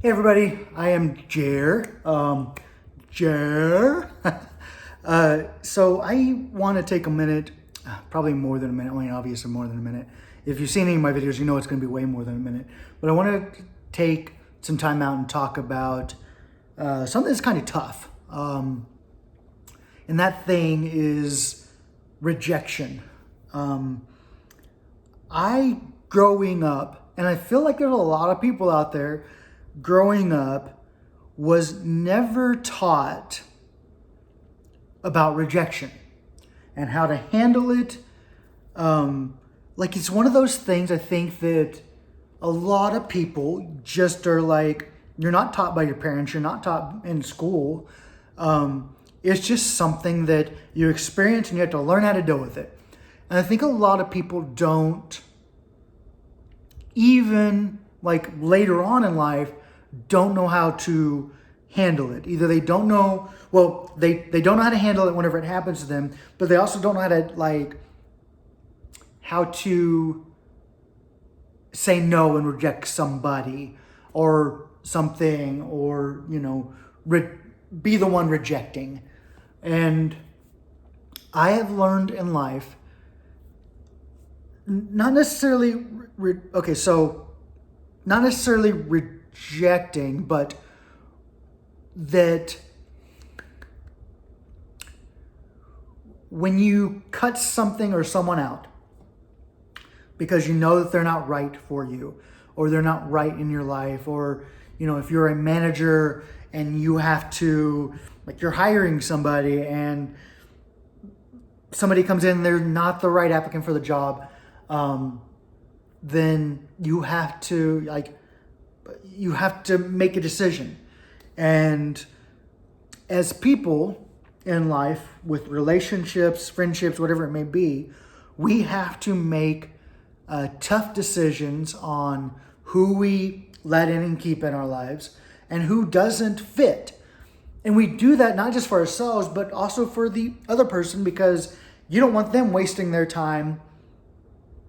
Hey everybody, I am Jer. Jer. So I want to take a minute, probably more than a minute. I mean, obviously more than a minute. If you've seen any of my videos, you know it's going to be way more than a minute. But I want to take some time out and talk about something that's kind of tough. And that thing is rejection. Growing up, and I feel like there's a lot of people out there growing up, was never taught about rejection and how to handle it. Like it's one of those things I think that a lot of people just are like, you're not taught by your parents, you're not taught in school. It's just something that you experience and you have to learn how to deal with it. And I think a lot of people don't, even like later on in life, don't know how to handle it. Either they don't know, well, they don't know how to handle it whenever it happens to them, but they also don't know how to say no and reject somebody or something, or, be the one rejecting. And I have learned in life, not necessarily, not necessarily rejecting, but that when you cut something or someone out because you know that they're not right for you, or they're not right in your life, or, if you're a manager and you have to, like, you're hiring somebody and somebody comes in, they're not the right applicant for the job, then you have to make a decision. And as people in life, with relationships, friendships, whatever it may be, we have to make tough decisions on who we let in and keep in our lives and who doesn't fit. And we do that not just for ourselves, but also for the other person, because you don't want them wasting their time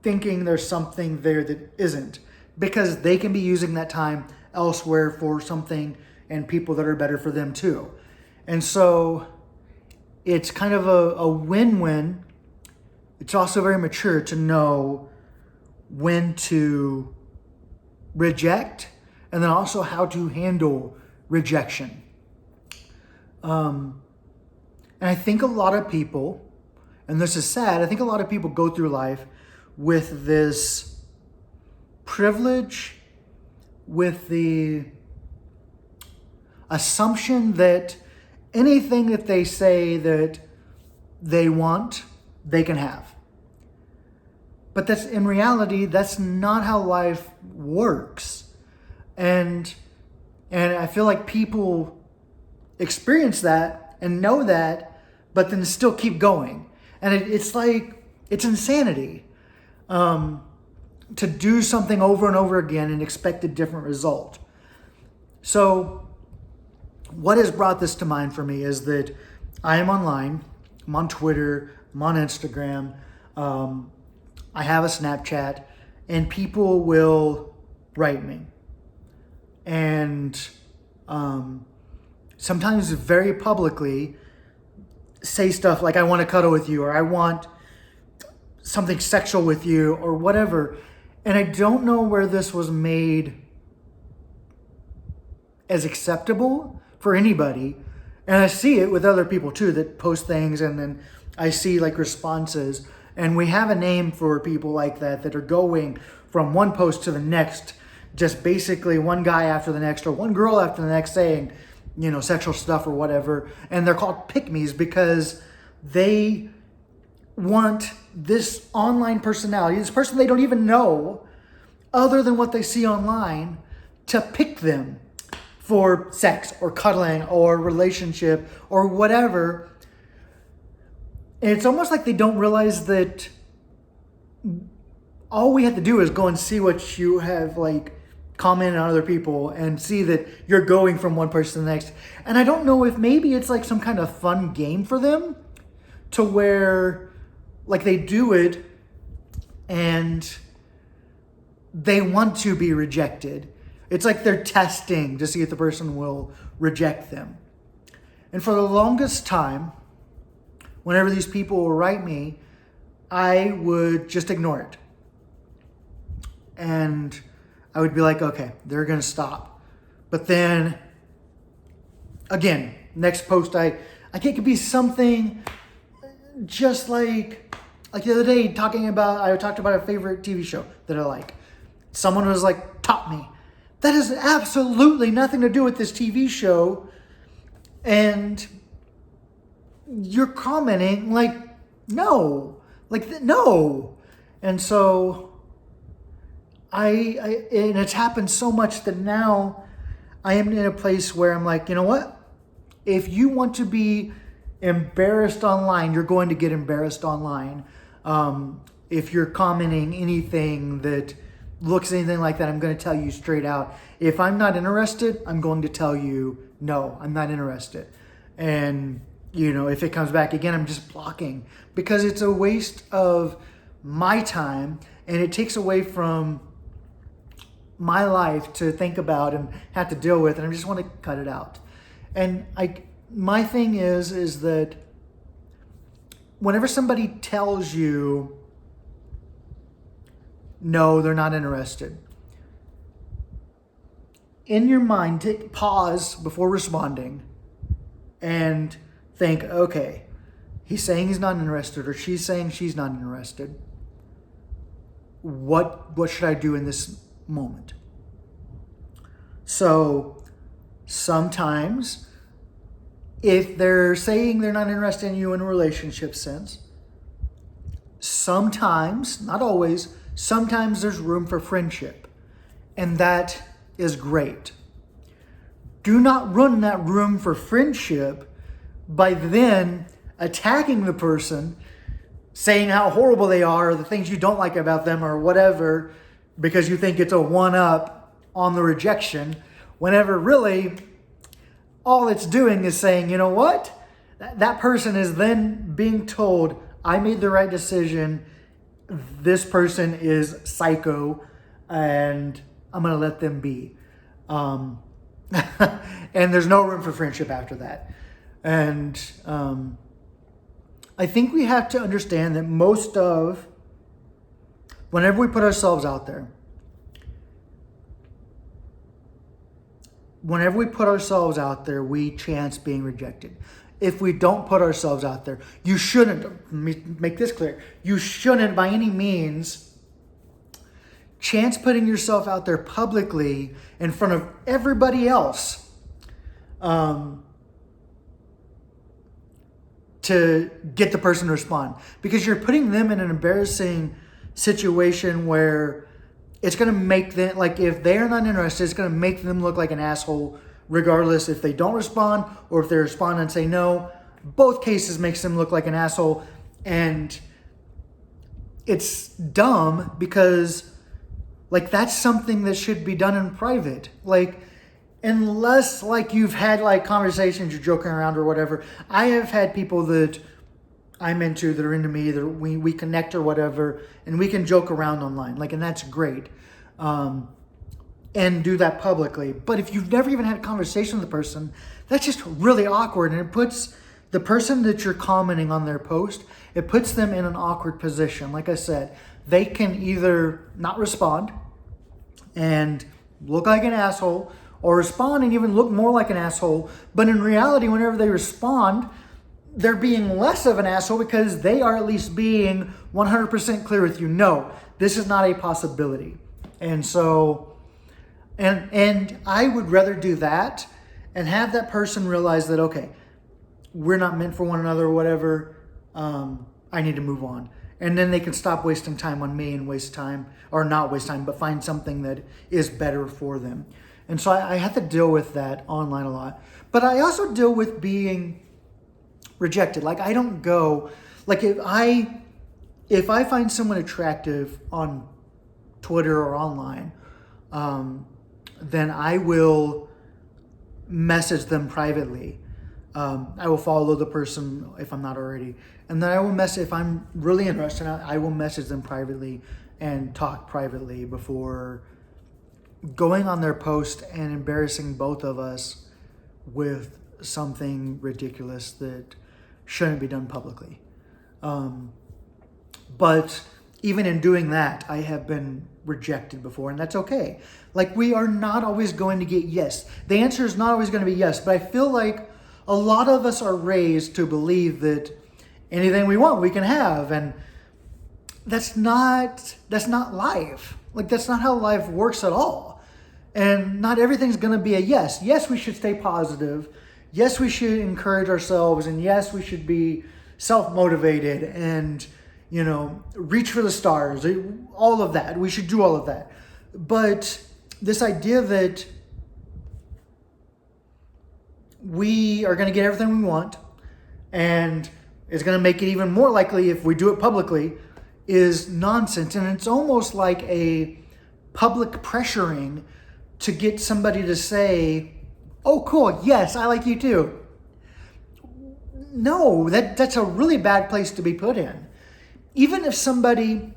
thinking there's something there that isn't, because they can be using that time elsewhere for something and people that are better for them too. And so it's kind of a win-win. It's also very mature to know when to reject, and then also how to handle rejection. And I think a lot of people, and this is sad, I think a lot of people go through life with this privilege, with the assumption that anything that they say that they want, they can have. But that's, in reality, that's not how life works. And I feel like people experience that and know that, but then still keep going. And it's like, it's insanity. To do something over and over again and expect a different result. So what has brought this to mind for me is that I am online. I'm on Twitter. I'm on Instagram. I have a Snapchat, and people will write me. And sometimes very publicly say stuff like, I want to cuddle with you, or I want something sexual with you, or whatever. And I don't know where this was made as acceptable for anybody. And I see it with other people too that post things, and then I see like responses. And we have a name for people like that are going from one post to the next, just basically one guy after the next, or one girl after the next, saying, sexual stuff or whatever. And they're called pick-me's because they want this online personality, this person they don't even know other than what they see online, to pick them for sex or cuddling or relationship or whatever. And it's almost like they don't realize that all we have to do is go and see what you have like commented on other people and see that you're going from one person to the next. And I don't know if maybe it's like some kind of fun game for them, to where like they do it and they want to be rejected. It's like they're testing to see if the person will reject them. And for the longest time, whenever these people will write me, I would just ignore it. And I would be like, okay, they're going to stop. But then, again, next post, I think it could be something just like the other day I talked about a favorite TV show that I like. Someone was like, taught me. That has absolutely nothing to do with this TV show. And you're commenting like, no. No. And so and it's happened so much that now I am in a place where I'm like, you know what? If you want to be embarrassed online, you're going to get embarrassed online. If you're commenting anything that looks anything like that, I'm going to tell you straight out. If I'm not interested, I'm going to tell you, no, I'm not interested. And, if it comes back again, I'm just blocking, because it's a waste of my time and it takes away from my life to think about and have to deal with. And I just want to cut it out. And my thing is that whenever somebody tells you, no, they're not interested, in your mind, pause before responding and think, okay, he's saying he's not interested, or she's saying she's not interested. What should I do in this moment? So sometimes, if they're saying they're not interested in you in a relationship sense, sometimes, not always, sometimes there's room for friendship. And that is great. Do not run that room for friendship by then attacking the person, saying how horrible they are, or the things you don't like about them, or whatever, because you think it's a one-up on the rejection, whenever really all it's doing is saying, you know what? That person is then being told, I made the right decision. This person is psycho, and I'm going to let them be. And there's no room for friendship after that. And I think we have to understand that whenever we put ourselves out there, we chance being rejected. If we don't put ourselves out there, you shouldn't, let me make this clear, you shouldn't by any means chance putting yourself out there publicly in front of everybody else to get the person to respond. Because you're putting them in an embarrassing situation where it's going to make them, like, if they're not interested, it's going to make them look like an asshole, regardless if they don't respond or if they respond and say no. Both cases makes them look like an asshole. And it's dumb because, like, that's something that should be done in private. Like, unless, like, you've had, like, conversations, you're joking around or whatever. I have had people that I'm into, that are into me, that we connect or whatever, and we can joke around online. Like, and that's great. And do that publicly. But if you've never even had a conversation with the person, that's just really awkward. And it puts the person that you're commenting on their post, it puts them in an awkward position. Like I said, they can either not respond and look like an asshole, or respond and even look more like an asshole. But in reality, whenever they respond, they're being less of an asshole because they are at least being 100% clear with you. No, this is not a possibility. And so, and I would rather do that and have that person realize that, okay, we're not meant for one another or whatever. I need to move on. And then they can stop wasting time on me and waste time, or not waste time, but find something that is better for them. And so I have to deal with that online a lot. But I also deal with being rejected. Like, I don't go, like, if I find someone attractive on Twitter or online, then I will message them privately. I will follow the person if I'm not already. And then I will message, if I'm really interested, I will message them privately and talk privately before going on their post and embarrassing both of us with something ridiculous that shouldn't be done publicly. But even in doing that, I have been rejected before, and that's okay. Like, we are not always going to get yes. The answer is not always going to be yes, but I feel like a lot of us are raised to believe that anything we want, we can have, and that's not life. Like, that's not how life works at all. And not everything's going to be a yes. Yes, we should stay positive. Yes, we should encourage ourselves, and yes, we should be self-motivated and, reach for the stars, all of that. We should do all of that. But this idea that we are going to get everything we want, and it's going to make it even more likely if we do it publicly, is nonsense. And it's almost like a public pressuring to get somebody to say, oh, cool, yes, I like you too. No, that's a really bad place to be put in. Even if somebody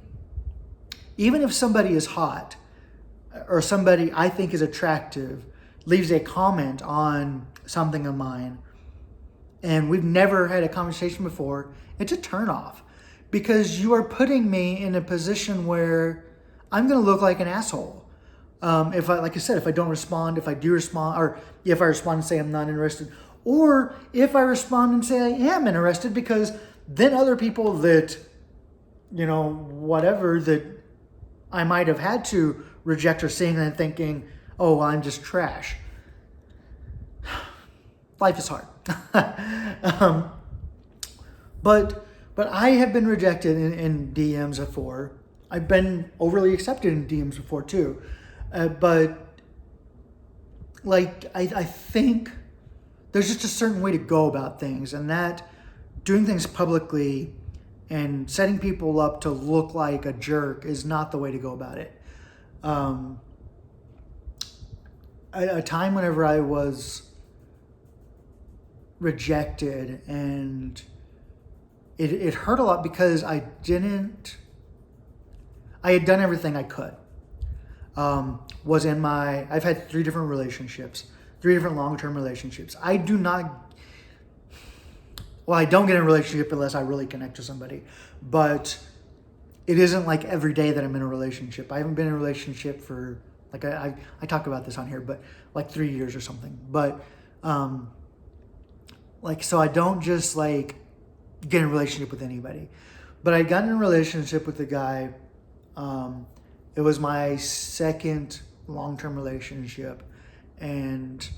is hot, or somebody I think is attractive leaves a comment on something of mine, and we've never had a conversation before, it's a turnoff, because you are putting me in a position where I'm going to look like an asshole. If I don't respond, if I do respond, or if I respond and say I'm not interested, or if I respond and say I am interested, because then other people that, whatever, that I might have had to reject or seeing and thinking, oh, well, I'm just trash. Life is hard. But I have been rejected in DMs before. I've been overly accepted in DMs before too. But I think there's just a certain way to go about things, and that doing things publicly and setting people up to look like a jerk is not the way to go about it. A time whenever I was rejected, and it hurt a lot because I had done everything I could. I've had 3 different relationships, 3 different long-term relationships. I don't get in a relationship unless I really connect to somebody, but it isn't like every day that I'm in a relationship. I haven't been in a relationship for, I talk about this on here, but 3 years or something. But, so I don't just get in a relationship with anybody. But I got in a relationship with a guy. It was my second long-term relationship, and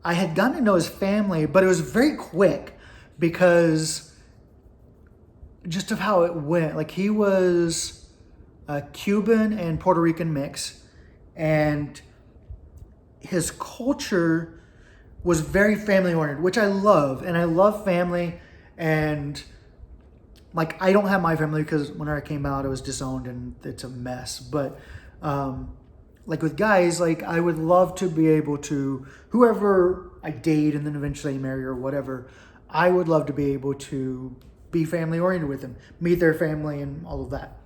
I had gotten to know his family, but it was very quick because just of how it went. He was a Cuban and Puerto Rican mix, and his culture was very family-oriented, which I love, and I love family, and I don't have my family because when I came out, I was disowned and it's a mess. But with guys, I would love to be able to, whoever I date and then eventually marry or whatever, I would love to be able to be family oriented with them, meet their family and all of that.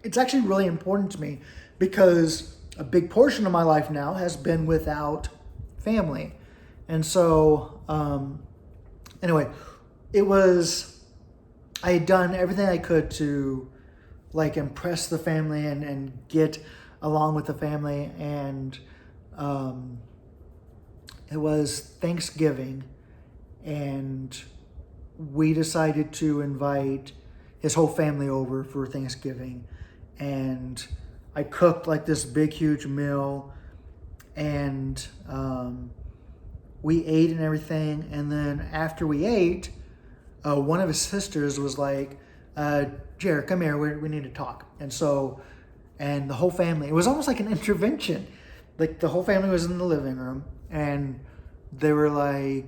It's actually really important to me because a big portion of my life now has been without family. And so, anyway, I had done everything I could to impress the family and get along with the family. And it was Thanksgiving, and we decided to invite his whole family over for Thanksgiving. And I cooked this big, huge meal, and we ate and everything. And then after we ate, one of his sisters was like, Jared, come here, we need to talk. And the whole family, it was almost like an intervention. The whole family was in the living room, and they were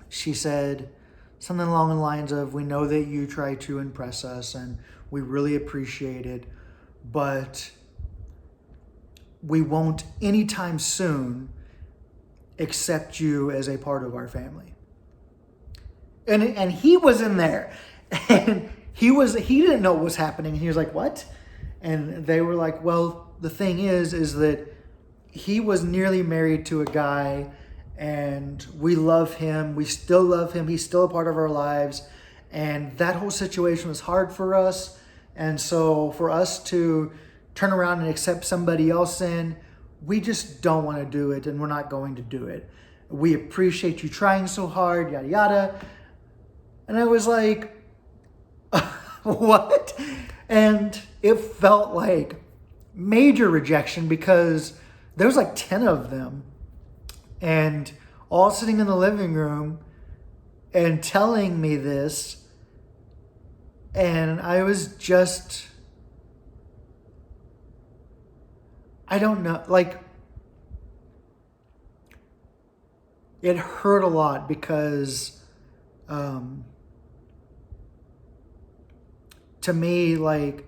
she said something along the lines of, we know that you try to impress us and we really appreciate it, but we won't anytime soon accept you as a part of our family. And he was in there, and he didn't know what was happening. He was like, what? And they were like, well, the thing is that he was nearly married to a guy, and we love him. We still love him. He's still a part of our lives. And that whole situation was hard for us. And so for us to turn around and accept somebody else in, we just don't want to do it, and we're not going to do it. We appreciate you trying so hard, yada, yada. And I was like, what? And it felt like major rejection because there was like 10 of them, and all sitting in the living room and telling me this. And I was just, I don't know, like, it hurt a lot because to me, like,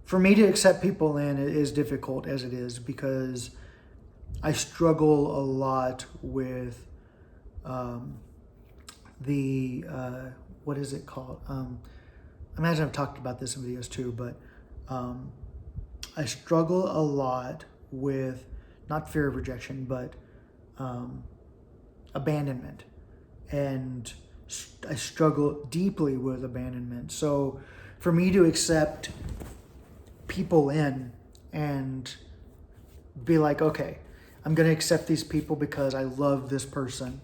for me to accept people in it is difficult as it is, because I struggle a lot with what is it called? I imagine I've talked about this in videos too, but I struggle a lot with not fear of rejection, but abandonment. And I struggle deeply with abandonment. So for me to accept people in and be like, okay, I'm going to accept these people because I love this person.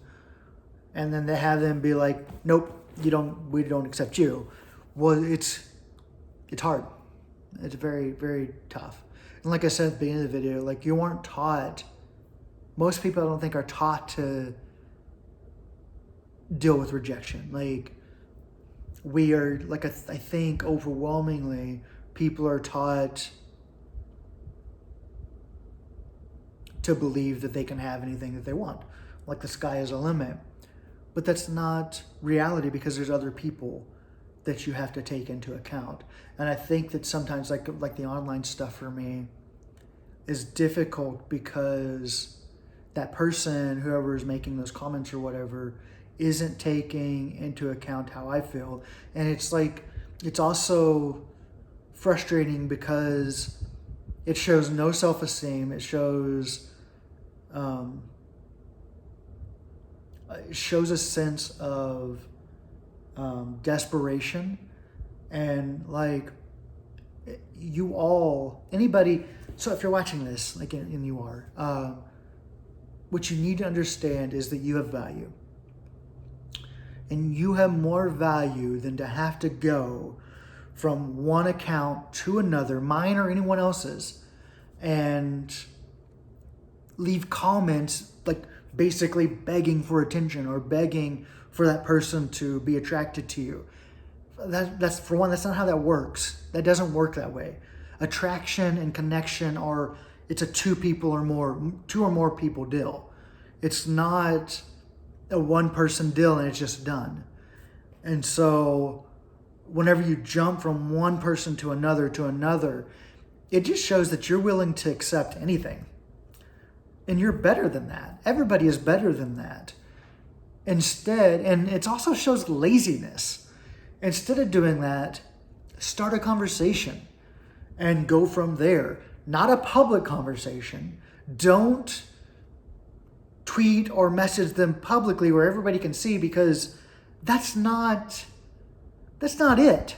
And then they have them be like, nope, we don't accept you. Well, it's hard. It's very, very tough. And like I said at the beginning of the video, like, you aren't taught, most people I don't think are taught to deal with rejection. Like, we are, like, I think overwhelmingly people are taught to believe that they can have anything that they want. Like, the sky is a limit. But that's not reality, because there's other people that you have to take into account. And I think that sometimes, like the online stuff for me is difficult because that person, whoever is making those comments or whatever, isn't taking into account how I feel. And it's like, it's also frustrating because it shows no self-esteem. It shows a sense of desperation. And like, anybody, so if you're watching this, like, and you are, what you need to understand is that you have value. And you have more value than to have to go from one account to another, mine or anyone else's, and leave comments like basically begging for attention or begging for that person to be attracted to you. That's for one, that's not how that works. That doesn't work that way. Attraction and connection it's a two or more people deal. It's not a one person deal and it's just done. And so whenever you jump from one person to another, it just shows that you're willing to accept anything. And you're better than that. Everybody is better than that. Instead, and it also shows laziness. Instead of doing that, start a conversation and go from there. Not a public conversation. Don't tweet or message them publicly where everybody can see, because that's not it.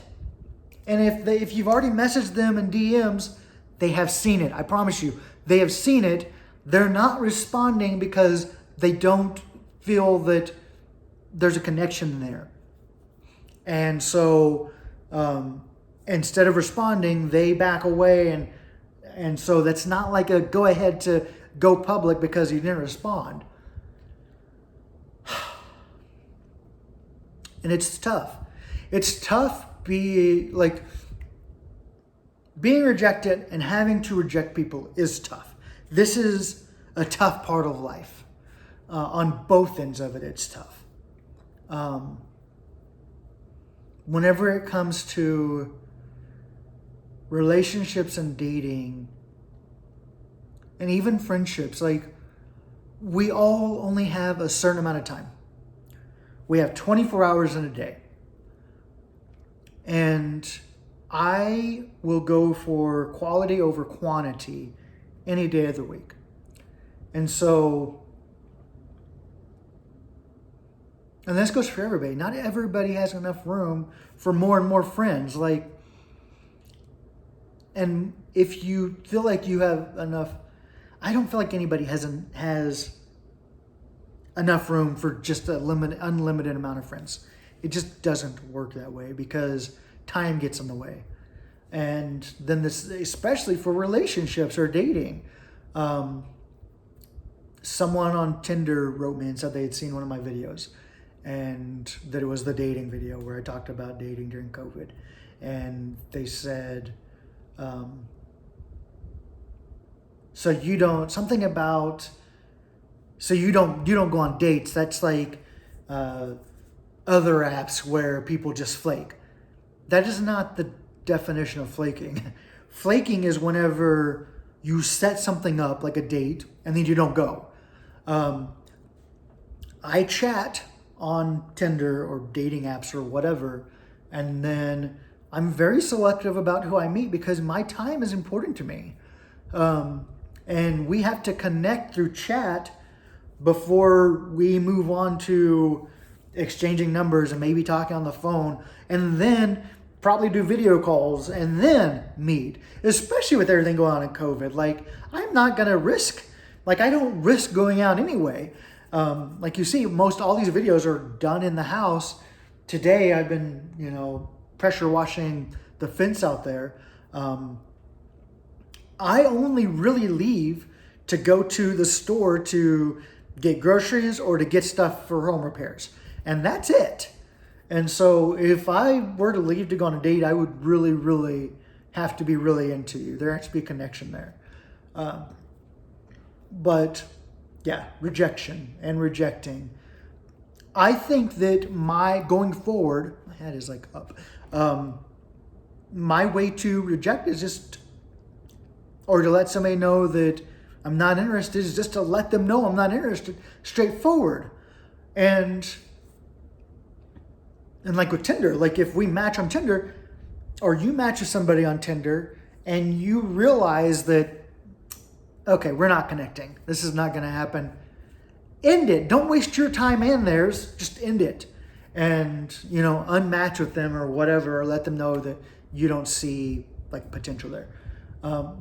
And if you've already messaged them in DMs, they have seen it. I promise you, they have seen it. They're not responding because they don't feel that there's a connection there. And so instead of responding, they back away. And so that's not like a go ahead to go public because you didn't respond. And it's tough. It's tough being rejected, and having to reject people is tough. This is a tough part of life. On both ends of it, it's tough. Whenever it comes to relationships and dating, and even friendships, like, we all only have a certain amount of time. We have 24 hours in a day. And I will go for quality over quantity any day of the week. And so, and this goes for everybody. Not everybody has enough room for more and more friends. Like, and if you feel like you have enough, I don't feel like anybody has enough room for just a unlimited amount of friends. It just doesn't work that way because time gets in the way. And then this, especially for relationships or dating. Someone on Tinder wrote me and said they had seen one of my videos and that it was the dating video where I talked about dating during COVID. And they said, so you don't go on dates. That's like other apps where people just flake. That is not the definition of flaking. Flaking is whenever you set something up like a date and then you don't go. I chat on Tinder or dating apps or whatever, and then I'm very selective about who I meet because my time is important to me. And we have to connect through chat before we move on to exchanging numbers and maybe talking on the phone, and then probably do video calls and then meet, especially with everything going on in COVID. Like, I'm not going to risk, like, I don't risk going out anyway. Like you see, all these videos are done in the house. Today, I've been, pressure washing the fence out there. I only really leave to go to the store to get groceries or to get stuff for home repairs. And that's it. And so if I were to leave to go on a date, I would really, really have to be really into you. There has to be a connection there. But yeah, rejection and rejecting. I think that going forward, my head is like up. My way to reject is just, or to let somebody know that I'm not interested, is just to let them know I'm not interested, straightforward. And like with Tinder, like if we match on Tinder or you match with somebody on Tinder and you realize that, okay, we're not connecting, this is not going to happen, end it. Don't waste your time and theirs. Just end it. And, unmatch with them or whatever, or let them know that you don't see like potential there.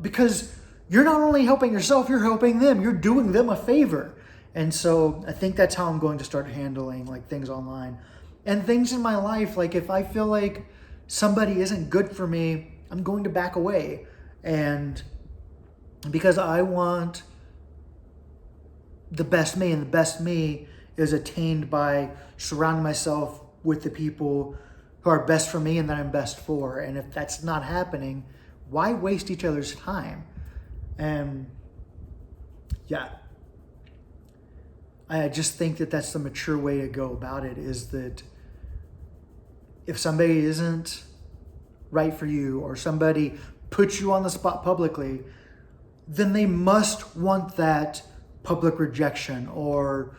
Because you're not only helping yourself, you're helping them. You're doing them a favor. And so I think that's how I'm going to start handling like things online and things in my life. Like if I feel like somebody isn't good for me, I'm going to back away. And because I want the best me, and the best me is attained by surrounding myself with the people who are best for me and that I'm best for. And if that's not happening, why waste each other's time? And yeah, I just think that that's the mature way to go about it, is that if somebody isn't right for you or somebody puts you on the spot publicly, then they must want that public rejection, or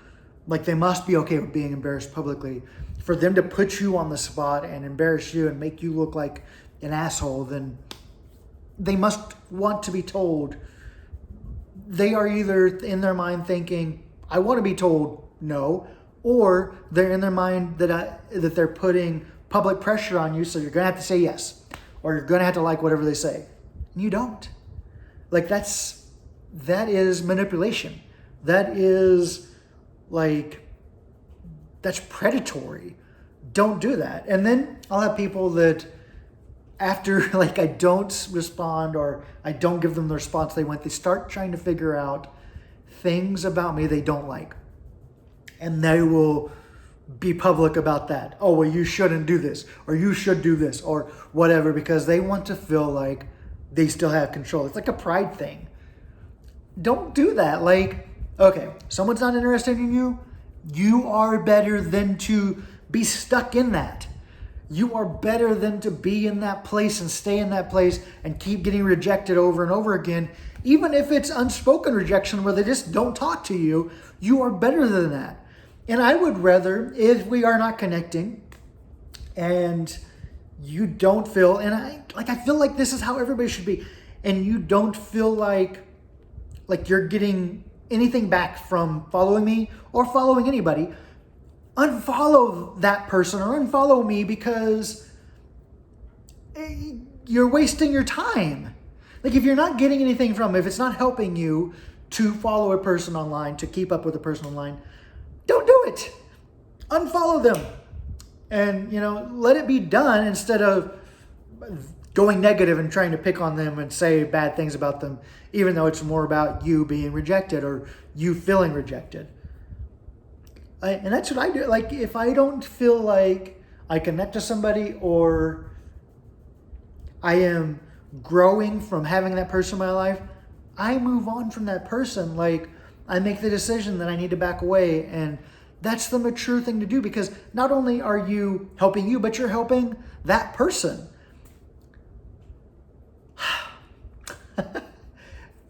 like they must be okay with being embarrassed publicly. For them to put you on the spot and embarrass you and make you look like an asshole, then they must want to be told. They are either in their mind thinking, I want to be told no, or they're in their mind that they're putting public pressure on you, so you're going to have to say yes, or you're going to have to like whatever they say. And you don't. Like that is manipulation. That is that's predatory. Don't do that. And then I'll have people that after I don't respond or I don't give them the response they want, they start trying to figure out things about me they don't like. And they will be public about that. Oh, well, you shouldn't do this, or you should do this, or whatever, because they want to feel like they still have control. It's like a pride thing. Don't do that. Okay, someone's not interested in you. You are better than to be stuck in that. You are better than to be in that place and stay in that place and keep getting rejected over and over again. Even if it's unspoken rejection where they just don't talk to you, you are better than that. And I would rather, if we are not connecting and you don't feel, and I feel like this is how everybody should be, and you don't feel like you're getting anything back from following me or following anybody, unfollow that person or unfollow me, because you're wasting your time. Like, if you're not getting anything from, if it's not helping you to follow a person online, to keep up with a person online, don't do it. Unfollow them. And, let it be done, instead of going negative and trying to pick on them and say bad things about them, even though it's more about you being rejected or you feeling rejected. And that's what I do. Like, if I don't feel like I connect to somebody, or I am growing from having that person in my life, I move on from that person. Like, I make the decision that I need to back away. And that's the mature thing to do, because not only are you helping you, but you're helping that person.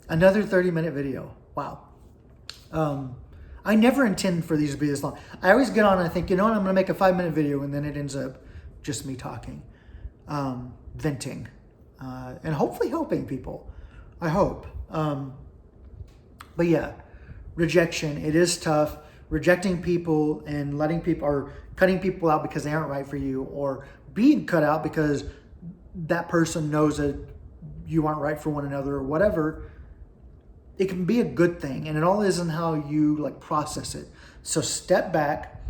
Another 30-minute video. Wow. I never intend for these to be this long. I always get on and I think, I'm going to make a 5-minute video, and then it ends up just me talking, venting, and hopefully helping people. I hope. But yeah, rejection. It is tough. Rejecting people and letting people, or cutting people out because they aren't right for you, or being cut out because that person knows that you aren't right for one another, or whatever. It can be a good thing, and it all is in how you process it. So step back,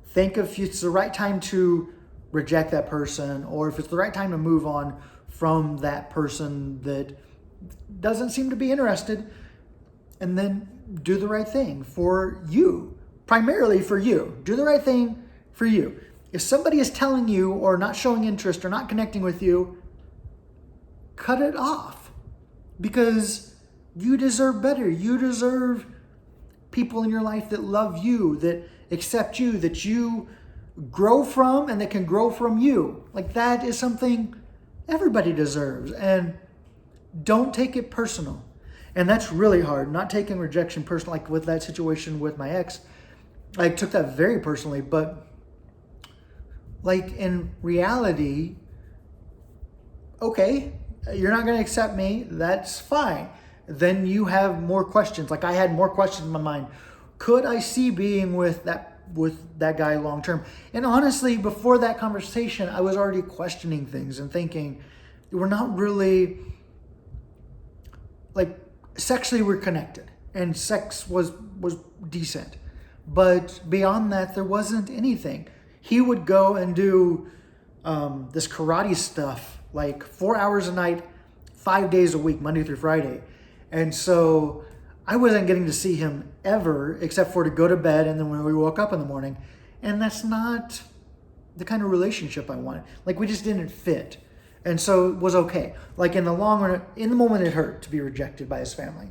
think if it's the right time to reject that person, or if it's the right time to move on from that person that doesn't seem to be interested, and then do the right thing for you, primarily for you. Do the right thing for you. If somebody is telling you, or not showing interest, or not connecting with you, cut it off, because you deserve better. You deserve people in your life that love you, that accept you, that you grow from, and that can grow from you. Like, that is something everybody deserves. And don't take it personal. And that's really hard, not taking rejection personal. Like with that situation with my ex, I took that very personally. But in reality, okay, you're not going to accept me. That's fine. Then you have more questions. Like, I had more questions in my mind. Could I see being with that guy long term? And honestly, before that conversation, I was already questioning things and thinking, we're not really, sexually we're connected, and sex was decent. But beyond that, there wasn't anything. He would go and do this karate stuff, 4 hours a night, 5 days a week, Monday through Friday. And so I wasn't getting to see him ever, except for to go to bed, and then when we woke up in the morning. And that's not the kind of relationship I wanted. We just didn't fit. And so it was okay. In the long run, in the moment it hurt to be rejected by his family.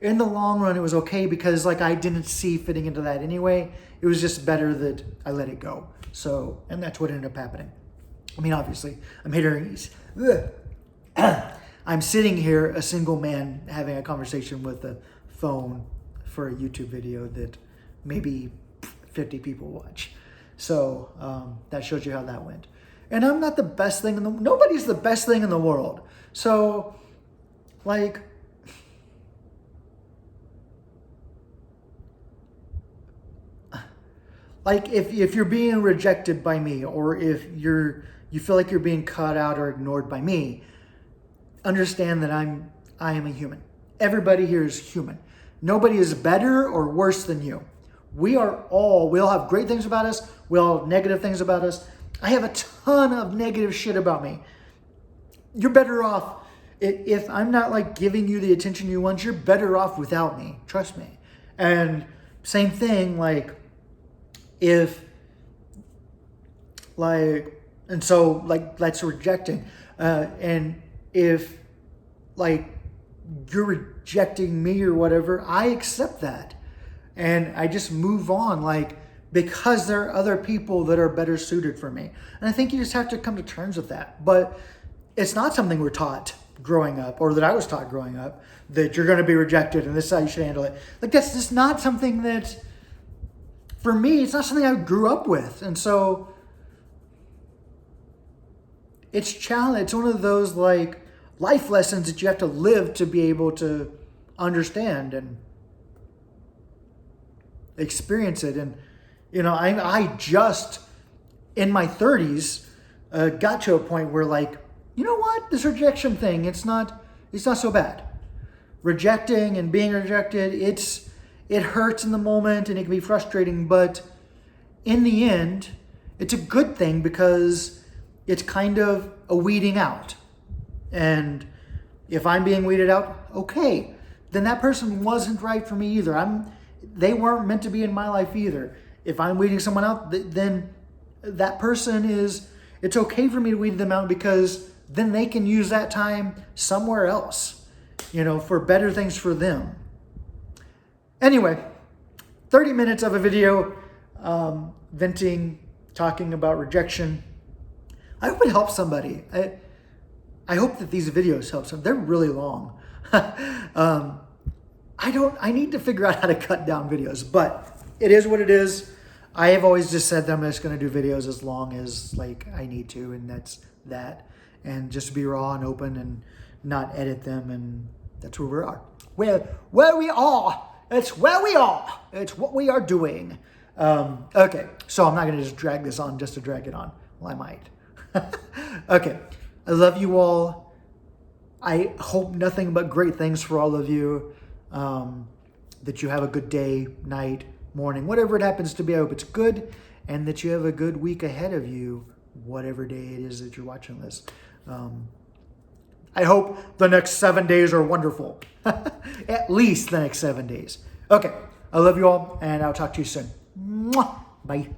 In the long run, it was okay, because I didn't see fitting into that anyway. It was just better that I let it go. So, and that's what ended up happening. I mean, obviously, I'm sitting here, a single man, having a conversation with a phone for a YouTube video that maybe 50 people watch. So that shows you how that went. And I'm not the best thing nobody's the best thing in the world. So, if you're being rejected by me, or if you feel like you're being cut out or ignored by me, understand that I am a human. Everybody here is human. Nobody is better or worse than you. We all have great things about us. We all have negative things about us. I have a ton of negative shit about me. You're better off, if I'm not giving you the attention you want, you're better off without me. Trust me. And same thing, and so that's rejecting. And if you're rejecting me or whatever, I accept that. And I just move on, because there are other people that are better suited for me. And I think you just have to come to terms with that. But it's not something we're taught growing up, or that I was taught growing up, that you're going to be rejected and this is how you should handle it. That's just not something that, for me, it's not something I grew up with. And so it's challenge. It's one of those like life lessons that you have to live to be able to understand and experience it. And I just in my 30s got to a point where like, you know what, this rejection thing, it's not so bad. Rejecting and being rejected, it hurts in the moment and it can be frustrating, but in the end, it's a good thing because it's kind of a weeding out. And if I'm being weeded out, okay, then that person wasn't right for me either. They weren't meant to be in my life either. If I'm weeding someone out, then that person it's okay for me to weed them out because then they can use that time somewhere else, for better things for them. Anyway, 30 minutes of a video, venting, talking about rejection. I hope it helps somebody. I hope that these videos help some. They're really long. I need to figure out how to cut down videos, but it is what it is. I have always just said that I'm just going to do videos as long as like I need to, and that's that. And just be raw and open and not edit them, and that's where we are. Where we are. It's where we are. It's what we are doing. Okay, so I'm not going to just drag this on just to drag it on. Well, I might. Okay, I love you all. I hope nothing but great things for all of you. That you have a good day, night, morning, whatever it happens to be. I hope it's good, and that you have a good week ahead of you, whatever day it is that you're watching this. I hope the next 7 days are wonderful. At least the next 7 days. Okay, I love you all, and I'll talk to you soon. Mwah! Bye.